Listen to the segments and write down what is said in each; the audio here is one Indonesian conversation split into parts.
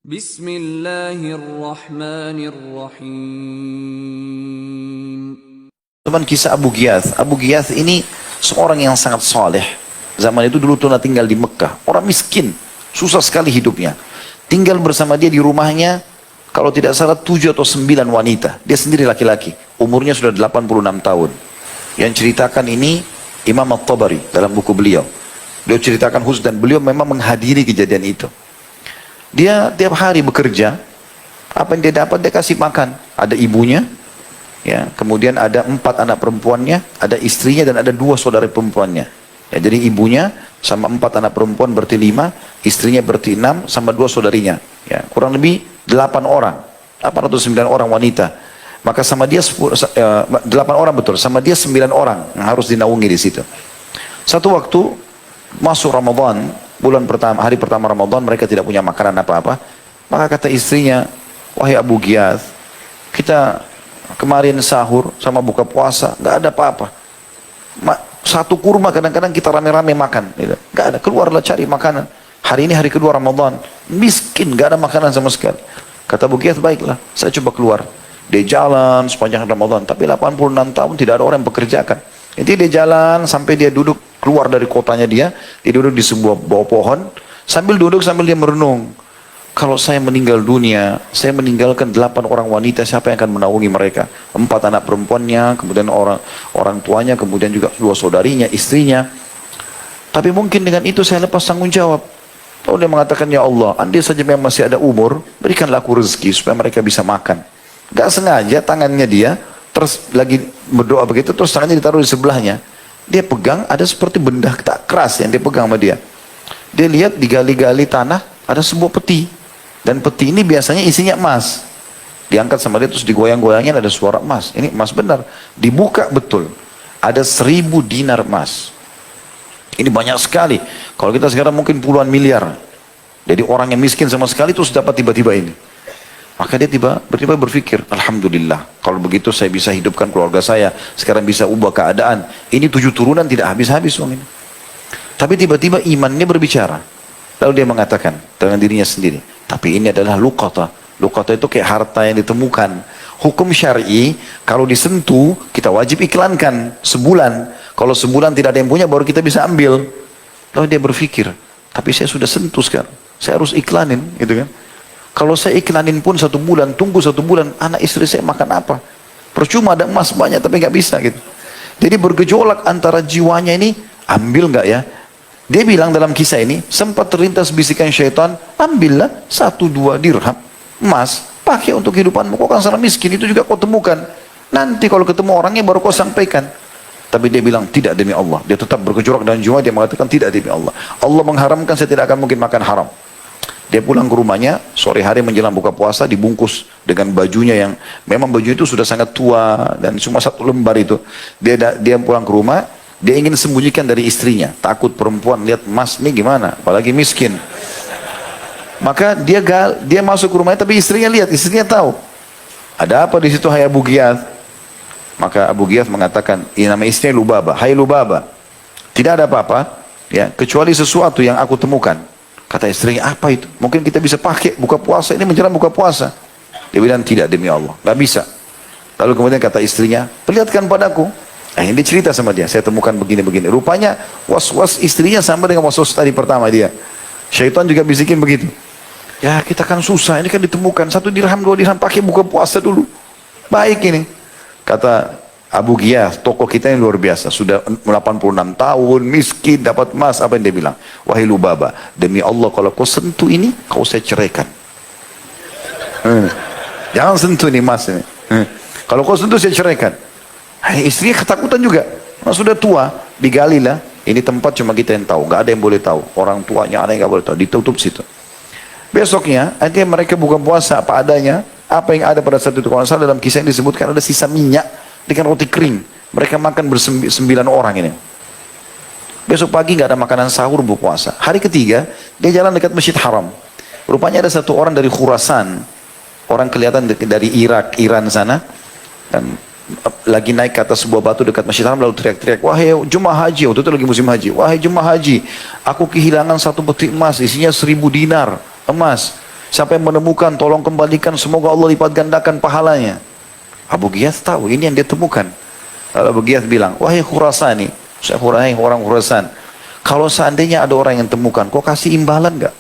Bismillahirrahmanirrahim. Teman kisah Abu Ghiyath. Abu Ghiyath ini seorang yang sangat saleh. Zaman itu dulu pernah tinggal di Mekah. Orang miskin, susah sekali hidupnya. Tinggal bersama dia di rumahnya, kalau tidak salah 7 atau 9 wanita. Dia sendiri laki-laki. Umurnya sudah 86 tahun. Yang ceritakan ini Imam At-Tabari dalam buku beliau. Beliau ceritakan khusus dan beliau memang menghadiri kejadian itu. Dia tiap hari bekerja. Apa yang dia dapat dia kasih makan. Ada ibunya. Ya, kemudian ada 4 anak perempuannya, ada istrinya dan ada 2 saudara perempuannya. Ya, jadi ibunya sama 4 anak perempuan berarti 5, istrinya berarti 6 sama 2 saudarinya. Ya, kurang lebih 8 orang, 8 atau 9 orang wanita. Maka sama dia 8 orang betul, sama dia 9 orang yang harus dinaungi di situ. Satu waktu masuk Ramadan, bulan pertama, hari pertama Ramadan mereka tidak punya makanan apa-apa. Maka kata istrinya, wahai Abu Ghiyath, kita kemarin sahur sama buka puasa, nggak ada apa-apa. Satu kurma kadang-kadang kita rame-rame makan, gitu. Nggak ada, keluarlah cari makanan. Hari ini hari kedua Ramadan, miskin, nggak ada makanan sama sekali. Kata Abu Ghiyath, baiklah, saya coba keluar. Dia jalan sepanjang Ramadan, tapi 86 tahun tidak ada orang yang bekerjakan. Jadi dia jalan sampai dia duduk keluar dari kotanya dia duduk di sebuah bawah pohon, sambil duduk sambil dia merenung. Kalau saya meninggal dunia, saya meninggalkan 8 orang wanita, siapa yang akan menaungi mereka? 4 anak perempuannya, kemudian orang tuanya, kemudian juga 2 saudarinya, istrinya. Tapi mungkin dengan itu saya lepas tanggung jawab. Lalu dia mengatakan, ya Allah, andai saja memang masih ada umur, berikanlah aku rezeki supaya mereka bisa makan. Gak sengaja tangannya dia, terus lagi berdoa begitu, terus tangannya ditaruh di sebelahnya. Dia pegang, ada seperti benda tak keras yang dia pegang sama dia. Dia lihat di gali-gali tanah, ada sebuah peti. Dan peti ini biasanya isinya emas. Diangkat sama dia terus digoyang-goyangin ada suara emas. Ini emas benar. Dibuka betul. Ada 1000 dinar emas. Ini banyak sekali. Kalau kita sekarang mungkin puluhan miliar. Jadi orang yang miskin sama sekali terus dapat tiba-tiba ini. Maka dia tiba-tiba berpikir, alhamdulillah. Kalau begitu saya bisa hidupkan keluarga saya. Sekarang bisa ubah keadaan. Ini 7 turunan tidak habis-habis uang ini. Tapi tiba-tiba imannya berbicara. Lalu dia mengatakan dengan dirinya sendiri, tapi ini adalah luqata. Luqata itu kayak harta yang ditemukan. Hukum syar'i, kalau disentuh, kita wajib iklankan sebulan. Kalau sebulan tidak ada yang punya, baru kita bisa ambil. Lalu dia berpikir, tapi saya sudah sentuh sekarang. Saya harus iklanin, gitu kan. Kalau saya iklanin pun 1 bulan, tunggu 1 bulan, anak istri saya makan apa? Percuma ada emas banyak, tapi nggak bisa, gitu. Jadi bergejolak antara jiwanya ini, ambil nggak ya? Dia bilang dalam kisah ini, sempat terlintas bisikan syaitan, ambillah 1-2 dirham emas, pakai untuk kehidupanmu, kau kan sangat miskin, itu juga kau temukan. Nanti kalau ketemu orangnya baru kau sampaikan. Tapi dia bilang, tidak demi Allah. Dia tetap bergejolak dan jiwa, dia mengatakan, tidak demi Allah. Allah mengharamkan, saya tidak akan mungkin makan haram. Dia pulang ke rumahnya, sore hari menjelang buka puasa, dibungkus dengan bajunya yang, memang baju itu sudah sangat tua, dan cuma 1 lembar itu. Dia pulang ke rumah, dia ingin sembunyikan dari istrinya, takut perempuan lihat emas ini gimana, apalagi miskin. Maka dia masuk ke rumahnya, tapi istrinya lihat, istrinya tahu. Ada apa di situ, hai Abu Ghiyath? Maka Abu Ghiyath mengatakan, ini nama istrinya Lubabah, hai Lubabah, tidak ada apa-apa, ya, kecuali sesuatu yang aku temukan. Kata istrinya, apa itu? Mungkin kita bisa pakai buka puasa, ini menjelang buka puasa. Dia bilang, tidak demi Allah, nggak bisa. Lalu kemudian kata istrinya, perlihatkan padaku. Ini cerita sama dia, saya temukan begini-begini. Rupanya was-was istrinya sama dengan was-was tadi pertama dia. Syaitan juga bisikin begitu. Ya kita kan susah, ini kan ditemukan 1 dirham 2 dirham, pakai buka puasa dulu. Baik ini. Kata Abu Ghiyath, tokoh kita yang luar biasa. Sudah 86 tahun, miskin, dapat emas. Apa yang dia bilang? Wahai Lubabah, demi Allah kalau kau sentuh ini, kau saya ceraikan. Jangan sentuh ini emas ini. Kalau kau sentuh saya ceraikan. Istrinya ketakutan juga, sudah tua, digalilah. Ini tempat cuma kita yang tahu, nggak ada yang boleh tahu. Orang tuanya ada yang nggak boleh tahu, ditutup situ. Besoknya, akhirnya mereka buka puasa apa adanya. Apa yang ada pada saat itu, kalau salah dalam kisah yang disebutkan ada sisa minyak dengan roti kering. Mereka makan ber9 orang ini. Besok pagi nggak ada makanan sahur berpuasa. Hari ketiga, dia jalan dekat Masjid Haram. Rupanya ada 1 orang dari Khurasan, orang kelihatan dari Irak, Iran sana, dan lagi naik ke atas sebuah batu dekat Masjid Haram, lalu teriak-teriak, wahai jemaah haji, waktu itu lagi musim haji, wahai jemaah haji, aku kehilangan 1 peti emas, isinya 1000 dinar emas. Siapa yang menemukan, tolong kembalikan, semoga Allah lipat gandakan pahalanya. Abu Ghiyath tahu, ini yang dia temukan. Lalu Abu Ghiyath bilang, wahai Khurasani, saya orang Khurasan, kalau seandainya ada orang yang temukan, kau kasih imbalan nggak?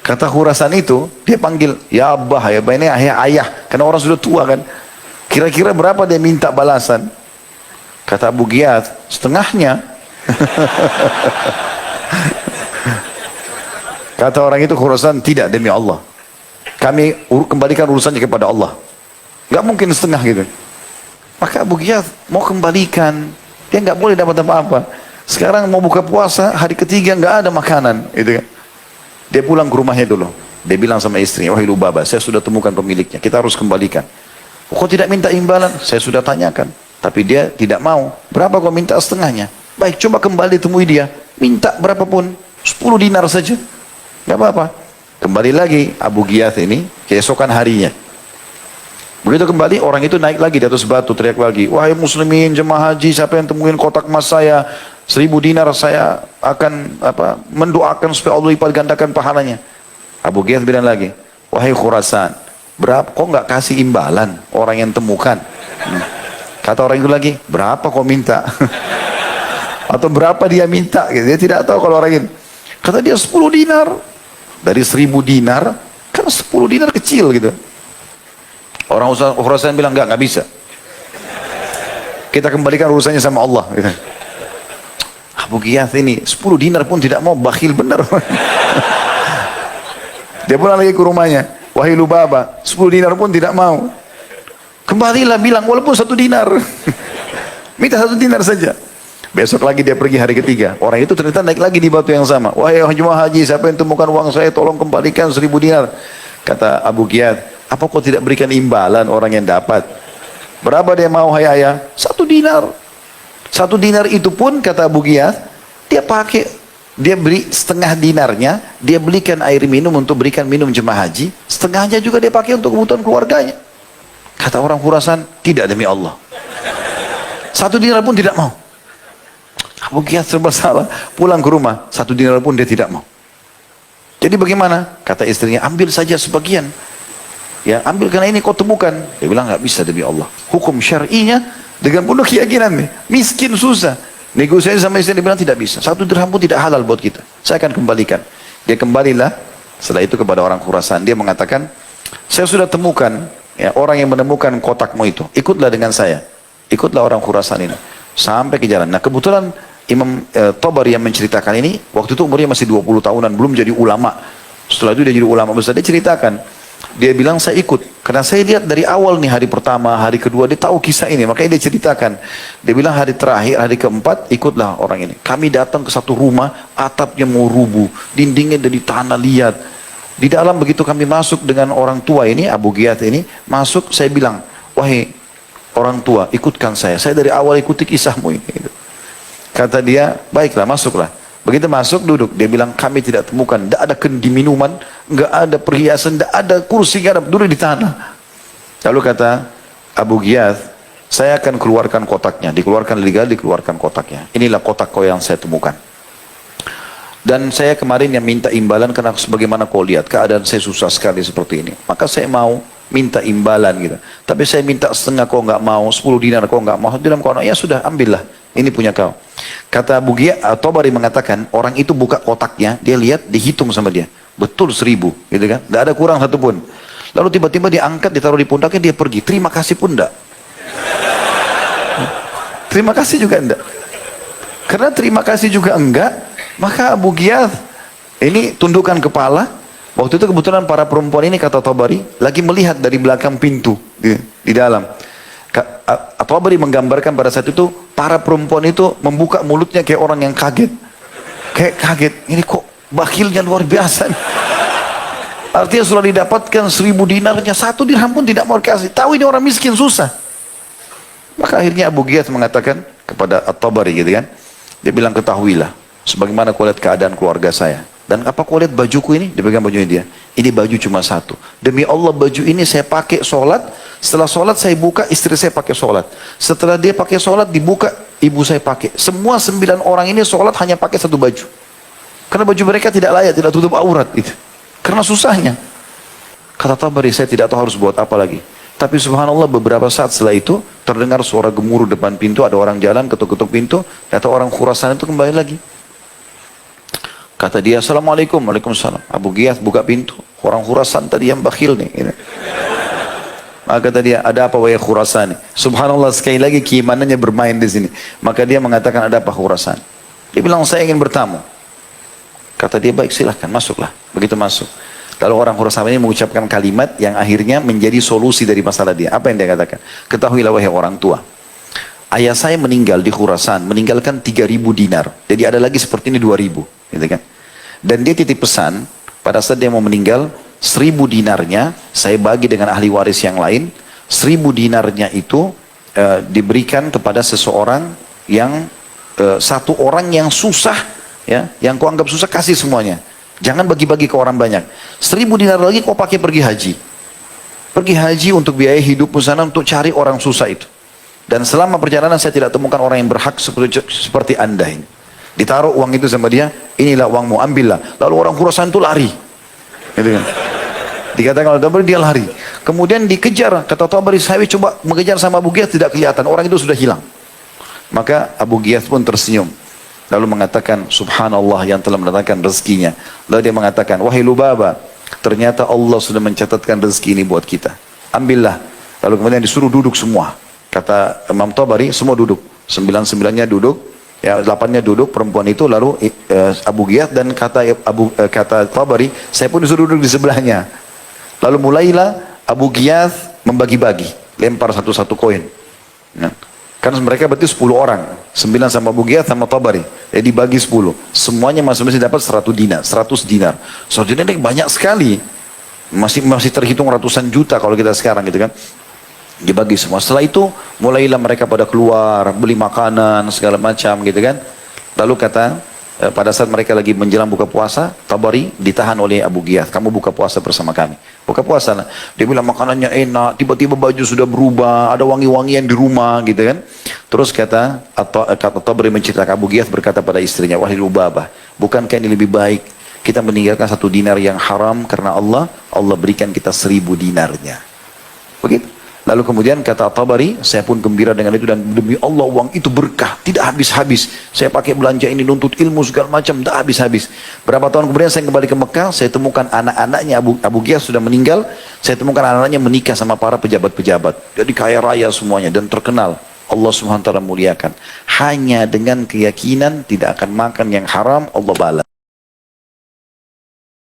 Kata Khurasan itu, dia panggil, ya Abah, ya Abah, ini ayah, karena orang sudah tua kan. Kira-kira berapa dia minta balasan? Kata Abu Ghiyath, setengahnya. Kata orang itu, Khurasan, tidak, demi Allah. Kami kembalikan urusannya kepada Allah. Gak mungkin setengah gitu. Maka Abu Ghiyath mau kembalikan, dia nggak boleh dapat apa-apa. Sekarang mau buka puasa, hari ketiga nggak ada makanan, gitu kan. Dia pulang ke rumahnya dulu. Dia bilang sama istrinya, wahai Lubabah, saya sudah temukan pemiliknya, kita harus kembalikan. Kok tidak minta imbalan? Saya sudah tanyakan. Tapi dia tidak mau. Berapa kau minta? Setengahnya. Baik, coba kembali temui dia. Minta berapapun. 10 dinar saja. Gak apa-apa. Kembali lagi Abu Ghiyath ini, keesokan harinya. Begitu kembali, orang itu naik lagi di atas batu, teriak lagi, wahai muslimin, jemaah haji, siapa yang temuin kotak emas saya, 1000 dinar, saya akan mendoakan supaya Allah lipat gandakan pahalanya. Abu Ghiyath bilang lagi, wahai Khurasan, berapa kok nggak kasih imbalan orang yang temukan? Kata orang itu lagi, berapa kau minta? Atau berapa dia minta? Dia tidak tahu kalau orang ini. Kata dia 10 dinar. Dari 1000 dinar, kan 10 dinar kecil gitu. Orang Khurasan bilang, nggak bisa. Kita kembalikan urusannya sama Allah. Gitu. Abu Ghiyath ini 10 dinar pun tidak mau, bakhil benar. Dia pulang lagi ke rumahnya. Wahai Lubabah, 10 dinar pun tidak mau. Kembalilah bilang, walaupun 1 dinar. Minta 1 dinar saja. Besok lagi dia pergi hari ketiga. Orang itu ternyata naik lagi di batu yang sama. Wahai jemaah haji, siapa yang temukan uang saya, tolong kembalikan 1000 dinar. Kata Abu Ghiyath, apa kau tidak berikan imbalan orang yang dapat? Berapa dia mau, hai ayah? 1 dinar. 1 dinar itu pun, kata Abu Ghiyath, dia beri setengah dinarnya, dia belikan air minum untuk berikan minum jemaah haji, setengahnya juga dia pakai untuk kebutuhan keluarganya. Kata orang Khurasan, tidak, demi Allah. 1 dinar pun tidak mau. Abu Ghiyath serba salah, pulang ke rumah, 1 dinar pun dia tidak mau. Jadi bagaimana? Kata istrinya, ambil saja sebagian. Ya, ambil karena ini kau temukan. Dia bilang, nggak bisa demi Allah. Hukum syar'inya dengan penuh keyakinan nih, miskin susah. Negosiasi sama istri, dia bilang tidak bisa. 1 dirham pun tidak halal buat kita. Saya akan kembalikan. Dia kembalilah setelah itu kepada orang Khurasan. Dia mengatakan, saya sudah temukan ya, orang yang menemukan kotakmu itu. Ikutlah dengan saya. Ikutlah orang Khurasan ini. Sampai ke jalan. Nah kebetulan Imam Tabari yang menceritakan ini, waktu itu umurnya masih 20 tahunan, belum jadi ulama. Setelah itu dia jadi ulama besar. Dia ceritakan. Dia bilang, saya ikut. Karena saya lihat dari awal nih, hari pertama, hari kedua, dia tahu kisah ini. Makanya dia ceritakan. Dia bilang hari terakhir, hari keempat, ikutlah orang ini. Kami datang ke satu rumah, atapnya mau rubuh. Dindingnya dari tanah liat. Di dalam begitu kami masuk dengan orang tua ini, Abu Ghiyath ini, masuk, saya bilang, wahai orang tua, ikutkan saya. Saya dari awal ikuti kisahmu ini. Kata dia, baiklah, masuklah. Begitu masuk, duduk. Dia bilang, kami tidak temukan. Tidak ada kendi minuman, nggak ada perhiasan, tidak ada kursi, nggak ada, duduk di tanah. Lalu kata Abu Ghiyath, saya akan keluarkan kotaknya. Dikeluarkan legal, dikeluarkan kotaknya. Inilah kotak kau yang saya temukan. Dan saya kemarin yang minta imbalan, karena sebagaimana kau lihat, keadaan saya susah sekali seperti ini. Maka saya mau minta imbalan gitu. Tapi saya minta setengah, kau nggak mau, 10 dinar kau nggak mau. Dalam kau, ya sudah, ambillah. Ini punya kau. Kata Abu Ghiyath, Tabari mengatakan, orang itu buka kotaknya, dia lihat, dihitung sama dia. Betul 1000, gitu kan? Tidak ada kurang satu pun. Lalu tiba-tiba dia angkat, ditaruh di pundaknya, dia pergi. Terima kasih pun enggak. Terima kasih juga enggak. Karena terima kasih juga enggak, maka Abu Ghiyath ini tundukkan kepala. Waktu itu kebetulan para perempuan ini, kata Tabari, lagi melihat dari belakang pintu di dalam. Tabari menggambarkan pada saat itu para perempuan itu membuka mulutnya kayak orang yang kaget. Kayak kaget, ini kok bakhilnya luar biasa. Artinya sudah didapatkan 1000 dinarnya, 1 dirham pun tidak mau kasih. Tahu ini orang miskin susah. Maka akhirnya Abu Ghiyath mengatakan kepada At-Tabari gitu kan. Dia bilang, ketahuilah sebagaimana kau lihat keadaan keluarga saya. Dan apa kau lihat bajuku ini? Dia pegang bajunya dia. Ini baju cuma 1. Demi Allah baju ini saya pakai sholat. Setelah sholat saya buka, istri saya pakai sholat. Setelah dia pakai sholat, dibuka, ibu saya pakai. Semua 9 orang ini sholat hanya pakai 1 baju. Karena baju mereka tidak layak, tidak tutup aurat itu. Karena susahnya. Kata Tabari, saya tidak tahu harus buat apa lagi. Tapi subhanallah beberapa saat setelah itu terdengar suara gemuruh depan pintu, ada orang jalan ketuk-ketuk pintu, ternyata orang Khurasan itu kembali lagi. Kata dia, Assalamualaikum. Waalaikumsalam. Abu Ghiyath buka pintu. Orang Khurasan tadi yang bakhil nih. Gitu. Maka kata dia, ada apa wahai Khurasan? Subhanallah, sekali lagi keimanannya bermain di sini. Maka dia mengatakan, ada apa Khurasan? Dia bilang, saya ingin bertamu. Kata dia, baik silahkan, masuklah. Begitu masuk. Lalu orang Khurasan ini mengucapkan kalimat yang akhirnya menjadi solusi dari masalah dia. Apa yang dia katakan? Ketahuilah wahai orang tua. Ayah saya meninggal di Khurasan, meninggalkan 3.000 dinar. Jadi ada lagi seperti ini 2.000. Gitu kan? Dan dia titip pesan, pada saat dia mau meninggal, 1.000 dinarnya saya bagi dengan ahli waris yang lain. 1.000 dinarnya itu diberikan kepada seseorang yang satu orang yang susah, ya, yang kau anggap susah, kasih semuanya. Jangan bagi-bagi ke orang banyak. 1.000 dinar lagi kau pakai pergi haji. Pergi haji untuk biaya hidupmu sana, untuk cari orang susah itu. Dan selama perjalanan saya tidak temukan orang yang berhak seperti anda ini. Ditaruh uang itu sama dia, inilah uangmu, ambillah. Lalu orang Khurasan itu lari. Gitu kan? Dikatakan oleh Tabari, dia lari. Kemudian dikejar, kata Tabari, saya coba mengejar sama Abu Ghiyath, tidak kelihatan, orang itu sudah hilang. Maka Abu Ghiyath pun tersenyum. Lalu mengatakan, subhanallah yang telah mendatangkan rezekinya. Lalu dia mengatakan, wahai Lubaba, ternyata Allah sudah mencatatkan rezeki ini buat kita. Ambillah. Lalu kemudian disuruh duduk semua. Kata Imam Tabari, semua duduk. 9-9-nya duduk, ya 8-nya duduk, perempuan itu. Lalu Abu Ghiyath dan kata Tabari, saya pun disuruh duduk di sebelahnya. Lalu mulailah Abu Ghiyath membagi-bagi, lempar satu-satu koin. Nah, kan mereka berarti 10 orang, 9 sama Abu Ghiyath sama Tabari, jadi bagi 10, semuanya masing-masing dapat 100 dinar. 100 dinar ini banyak sekali, masih terhitung ratusan juta kalau kita sekarang gitu kan. Dibagi semua. Setelah itu mulailah mereka pada keluar beli makanan segala macam gitu kan. Lalu kata pada saat mereka lagi menjelang buka puasa, Tabari ditahan oleh Abu Ghiyath, kamu buka puasa bersama kami. Buka puasa lah. Dia bilang makanannya enak, tiba-tiba baju sudah berubah, ada wangi-wangian di rumah gitu kan. Terus kata Tabari menceritakan, Abu Ghiyath berkata pada istrinya, wahai Lubabah, bukankah ini lebih baik kita meninggalkan 1 dinar yang haram karena Allah berikan kita 1.000 dinarnya. Begitu. Lalu kemudian kata Tabari, saya pun gembira dengan itu dan demi Allah uang itu berkah, tidak habis-habis. Saya pakai belanja ini, nuntut ilmu segala macam, tidak habis-habis. Berapa tahun kemudian saya kembali ke Mekah, saya temukan anak-anaknya Abu Ghiyath sudah meninggal, saya temukan anak-anaknya menikah sama para pejabat-pejabat. Jadi kaya raya semuanya dan terkenal. Allah SWT muliakan. Hanya dengan keyakinan tidak akan makan yang haram, Allah balas.